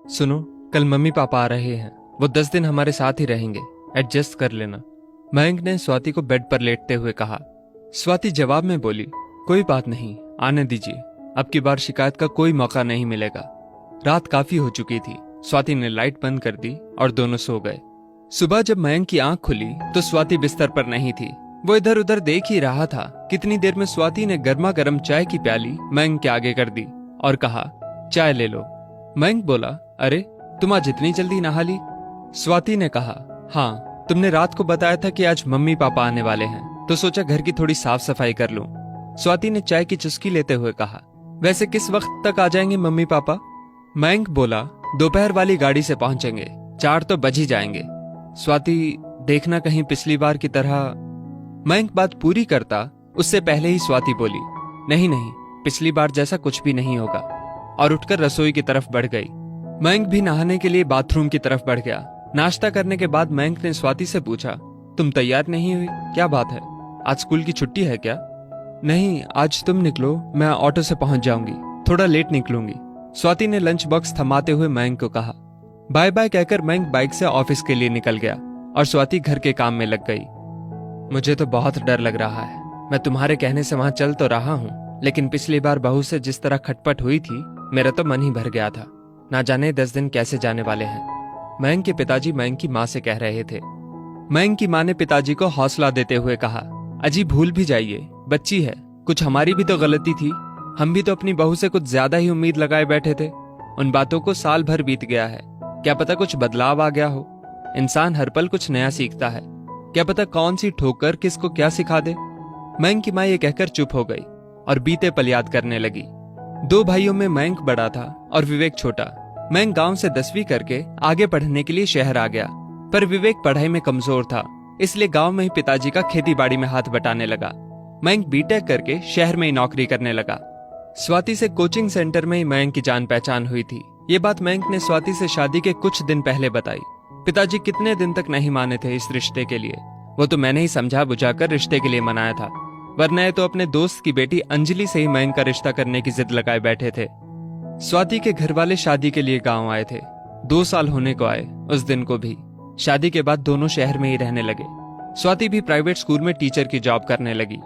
सुनो, कल mummy papa आ रहे हैं। वो 10 दिन हमारे साथ ही रहेंगे, एडजस्ट कर लेना। मयंक ने स्वाति को बेड पर लेटते हुए कहा। स्वाति जवाब में बोली, कोई बात नहीं, आने दीजिए, अब की बार शिकायत का कोई मौका नहीं मिलेगा। रात काफी हो चुकी थी। स्वाति ने लाइट बंद कर दी और दोनों सो गए। सुबह जब मयंक की आंख खुली तो स्वाति बिस्तर पर नहीं थी। वो इधर उधर देख ही रहा था। कितनी देर में स्वाति ने गर्मा गर्म चाय की प्याली मयंक के आगे कर दी और कहा, चाय ले लो। मयंक बोला, अरे तुम आज इतनी जल्दी नहा ली? स्वाति ने कहा, हाँ, तुमने रात को बताया था कि आज मम्मी पापा आने वाले हैं, तो सोचा घर की थोड़ी साफ सफाई कर लूं। स्वाति ने चाय की चुस्की लेते हुए कहा, वैसे किस वक्त तक आ जाएंगे मम्मी पापा? मयंक बोला, दोपहर वाली गाड़ी से पहुंचेंगे, 4 तो बज ही जाएंगे। स्वाति, देखना कहीं पिछली बार की तरह। मयंक बात पूरी करता उससे पहले ही स्वाति बोली, नहीं नहीं, पिछली बार जैसा कुछ भी नहीं होगा, और उठकर रसोई की तरफ बढ़ गई। मयंक भी नहाने के लिए बाथरूम की तरफ बढ़ गया। नाश्ता करने के बाद मयंक ने स्वाति से पूछा, तुम तैयार नहीं हुई? क्या बात है, आज स्कूल की छुट्टी है क्या? नहीं, आज तुम निकलो, मैं ऑटो से पहुंच जाऊंगी, थोड़ा लेट निकलूंगी। स्वाति ने लंच बॉक्स थमाते हुए मयंक को कहा। बाय बाय कहकर मयंक बाइक से ऑफिस के लिए निकल गया और स्वाति घर के काम में लग गई। मुझे तो बहुत डर लग रहा है। मैं तुम्हारे कहने से वहां चल तो रहा हूँ, लेकिन पिछली बार बहू से जिस तरह खटपट हुई थी, मेरा तो मन ही भर गया था। ना जाने 10 दिन कैसे जाने वाले हैं। मयंक के पिताजी मयंक की माँ से कह रहे थे। मयंक की माँ ने पिताजी को हौसला देते हुए कहा, अजी भूल भी जाइए, बच्ची है, कुछ हमारी भी तो गलती थी। हम भी तो अपनी बहू से कुछ ज्यादा ही उम्मीद लगाए बैठे थे। उन बातों को साल भर बीत गया है, क्या पता कुछ बदलाव आ गया हो। इंसान हर पल कुछ नया सीखता है, क्या पता कौन सी ठोकर किसको क्या सिखा दे। मयंक की माँ ये कहकर चुप हो गई और बीते पल याद करने लगी। 2 भाइयों में मयंक बड़ा था और विवेक छोटा। मयंक गांव से 10वीं करके आगे पढ़ने के लिए शहर आ गया, पर विवेक पढ़ाई में कमजोर था, इसलिए गांव में ही पिताजी का खेती बाड़ी में हाथ बटाने लगा। मयंक बीटेक करके शहर में ही नौकरी करने लगा। स्वाति से कोचिंग सेंटर में ही मयंक की जान पहचान हुई थी। ये बात मयंक ने स्वाति से शादी के कुछ दिन पहले बताई। पिताजी कितने दिन तक नहीं माने थे इस रिश्ते के लिए। वो तो मैंने ही समझा बुझाकर रिश्ते के लिए मनाया था, वरना ये तो अपने दोस्त की बेटी अंजलि से ही मयंक का रिश्ता करने की जिद लगाए बैठे थे। स्वाति के घर वाले शादी के लिए गांव आए थे। 2 साल होने को आए उस दिन को भी। शादी के बाद दोनों शहर में ही रहने लगे। स्वाति भी प्राइवेट स्कूल में टीचर की जॉब करने लगी।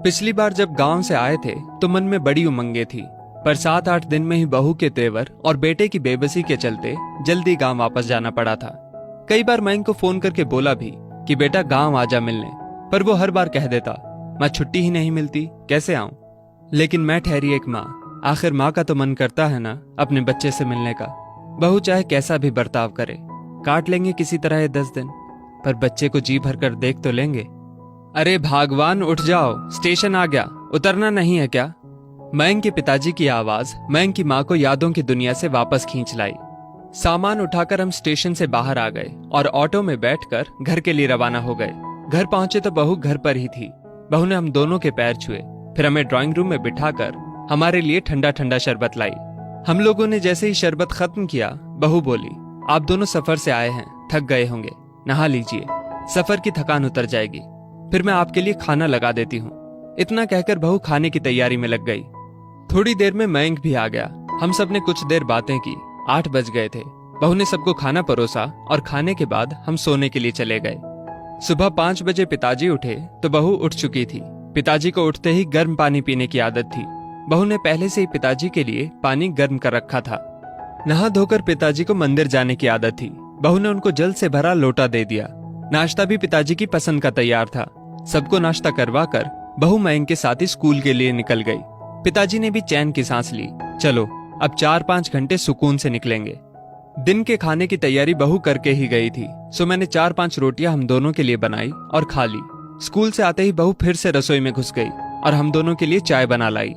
पिछली बार जब गांव से आए थे तो मन में बड़ी उमंगे थी, पर 7-8 दिन में ही बहू के तेवर और बेटे की बेबसी के चलते जल्दी गांव वापस जाना पड़ा था। कई बार मयंक को फोन करके बोला भी कि बेटा गांव आजा मिलने, पर वो हर बार कह देता, माँ छुट्टी ही नहीं मिलती, कैसे आऊं। लेकिन मैं ठहरी एक माँ, आखिर माँ का तो मन करता है ना अपने बच्चे से मिलने का। बहू चाहे कैसा भी बर्ताव करे, काट लेंगे किसी तरह ये 10 दिन, पर बच्चे को जी भर कर देख तो लेंगे। अरे भगवान, उठ जाओ, स्टेशन आ गया, उतरना नहीं है क्या? मयंक के पिताजी की आवाज मयंक की माँ को यादों की दुनिया से वापस खींच लाई। सामान उठाकर हम स्टेशन से बाहर आ गए और ऑटो में बैठकर घर के लिए रवाना हो गए। घर पहुंचे तो बहू घर पर ही थी। बहू ने हम दोनों के पैर छुए, फिर हमें ड्राइंग रूम में बिठाकर हमारे लिए ठंडा ठंडा शरबत लाई। हम लोगों ने जैसे ही शरबत खत्म किया, बहू बोली, आप दोनों सफर से आए हैं, थक गए होंगे, नहा लीजिए, सफर की थकान उतर जाएगी, फिर मैं आपके लिए खाना लगा देती हूँ। इतना कहकर बहू खाने की तैयारी में लग गई। थोड़ी देर में मयंक भी आ गया। हम सब ने कुछ देर बातें की। 8 बज गए थे। बहू ने सबको खाना परोसा और खाने के बाद हम सोने के लिए चले गए। सुबह 5 बजे पिताजी उठे तो बहू उठ चुकी थी। पिताजी को उठते ही गर्म पानी पीने की आदत थी। बहू ने पहले से ही पिताजी के लिए पानी गर्म कर रखा था। नहा धोकर पिताजी को मंदिर जाने की आदत थी। बहू ने उनको जल से भरा लोटा दे दिया। नाश्ता भी पिताजी की पसंद का तैयार था। सबको नाश्ता करवा कर बहू मयंक के साथ ही स्कूल के लिए निकल गई। पिताजी ने भी चैन की सांस ली। चलो अब 4-5 घंटे सुकून से निकलेंगे। दिन के खाने की तैयारी बहू करके ही गई थी, सो मैंने 4-5 रोटियां हम दोनों के लिए बनाई और खा ली। स्कूल से आते ही बहू फिर से रसोई में घुस गई और हम दोनों के लिए चाय बना लाई।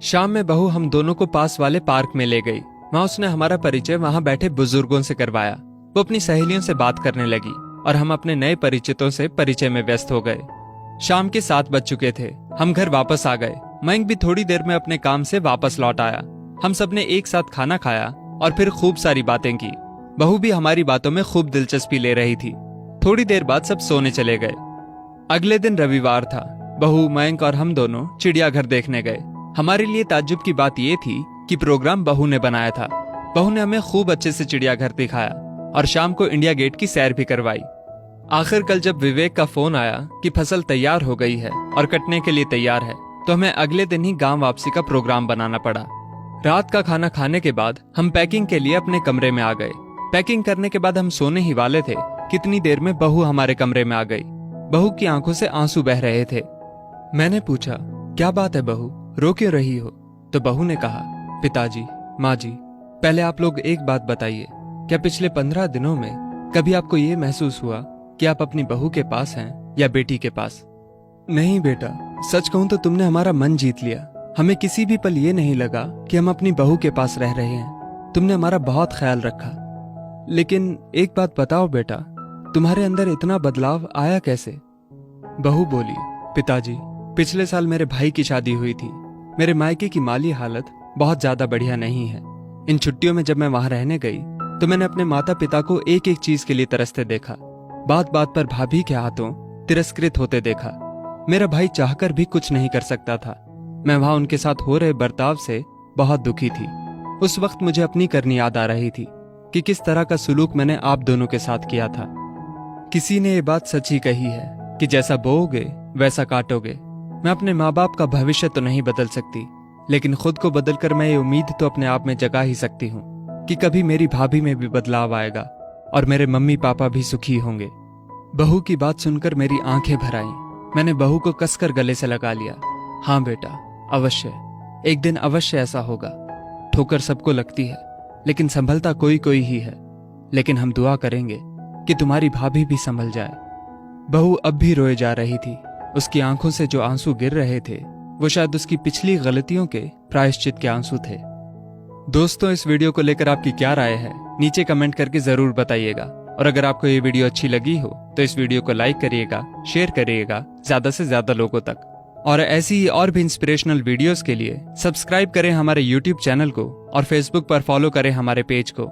शाम में बहू हम दोनों को पास वाले पार्क में ले गई। वहां उसने हमारा परिचय वहां बैठे बुजुर्गों से करवाया। वो अपनी सहेलियों से बात करने लगी और हम अपने नए परिचितों से परिचय में व्यस्त हो गए। शाम के 7 बज चुके थे। हम घर वापस आ गए। मयंक भी थोड़ी देर में अपने काम से वापस लौट आया। हम सब ने एक साथ खाना खाया और फिर खूब सारी बातें की। बहू भी हमारी बातों में खूब दिलचस्पी ले रही थी। थोड़ी देर बाद सब सोने चले गए। अगले दिन रविवार था। बहू, मयंक और हम दोनों चिड़ियाघर देखने गए। हमारे लिए ताज्जुब की बात यह थी कि प्रोग्राम बहू ने बनाया था। बहू ने हमें खूब अच्छे से चिड़ियाघर दिखाया और शाम को इंडिया गेट की सैर भी करवाई। आखिर कल जब विवेक का फोन आया कि फसल तैयार हो गई है और कटने के लिए तैयार है, तो हमें अगले दिन ही गांव वापसी का प्रोग्राम बनाना पड़ा। रात का खाना खाने के बाद हम पैकिंग के लिए अपने कमरे में आ गए। पैकिंग करने के बाद हम सोने ही वाले थे, कितनी देर में बहू हमारे कमरे में आ गई। बहू की आंखों से आंसू बह रहे थे। मैंने पूछा, क्या बात है बहू, रो क्यों रही हो? तो बहू ने कहा, पिताजी, माँ जी, पहले आप लोग एक बात बताइए, क्या पिछले 15 दिनों में कभी आपको ये महसूस हुआ कि आप अपनी बहू के पास हैं या बेटी के पास? नहीं बेटा, सच कहूं तो तुमने हमारा मन जीत लिया। हमें किसी भी पल ये नहीं लगा कि हम अपनी बहू के पास रह रहे हैं। तुमने हमारा बहुत ख्याल रखा। लेकिन एक बात बताओ बेटा, तुम्हारे अंदर इतना बदलाव आया कैसे? बहू बोली, पिताजी, पिछले साल मेरे भाई की शादी हुई थी। मेरे मायके की माली हालत बहुत ज्यादा बढ़िया नहीं है। इन छुट्टियों में जब मैं वहां रहने गई तो मैंने अपने माता पिता को एक एक चीज के लिए तरसते देखा। बात बात पर भाभी के हाथों तिरस्कृत होते देखा। मेरा भाई चाहकर भी कुछ नहीं कर सकता था। मैं वहां उनके साथ हो रहे बर्ताव से बहुत दुखी थी। उस वक्त मुझे अपनी करनी याद आ रही थी कि किस तरह का सुलूक मैंने आप दोनों के साथ किया था। किसी ने ये बात सच ही कही है कि जैसा बोओगे वैसा काटोगे। मैं अपने माँ बाप का भविष्य तो नहीं बदल सकती, लेकिन खुद को बदलकर मैं ये उम्मीद तो अपने आप में जगा ही सकती हूँ कि कभी मेरी भाभी में भी बदलाव आएगा और मेरे मम्मी पापा भी सुखी होंगे। बहू की बात सुनकर मेरी आंखें भर आईं। मैंने बहू को कसकर गले से लगा लिया। हाँ बेटा, अवश्य, एक दिन अवश्य ऐसा होगा। ठोकर सबको लगती है, लेकिन संभलता कोई कोई ही है। लेकिन हम दुआ करेंगे कि तुम्हारी भाभी भी संभल जाए। बहू अब भी रोए जा रही थी। उसकी आंखों से जो आंसू गिर रहे थे वो शायद उसकी पिछली गलतियों के प्रायश्चित के आंसू थे। दोस्तों, इस वीडियो को लेकर आपकी क्या राय है, नीचे कमेंट करके जरूर बताइएगा। और अगर आपको ये वीडियो अच्छी लगी हो तो इस वीडियो को लाइक करिएगा, शेयर करिएगा ज्यादा से ज्यादा लोगों तक। और ऐसी ही और भी इंस्पिरेशनल वीडियोस के लिए सब्सक्राइब करें हमारे YouTube चैनल को और Facebook पर फॉलो करें हमारे पेज को।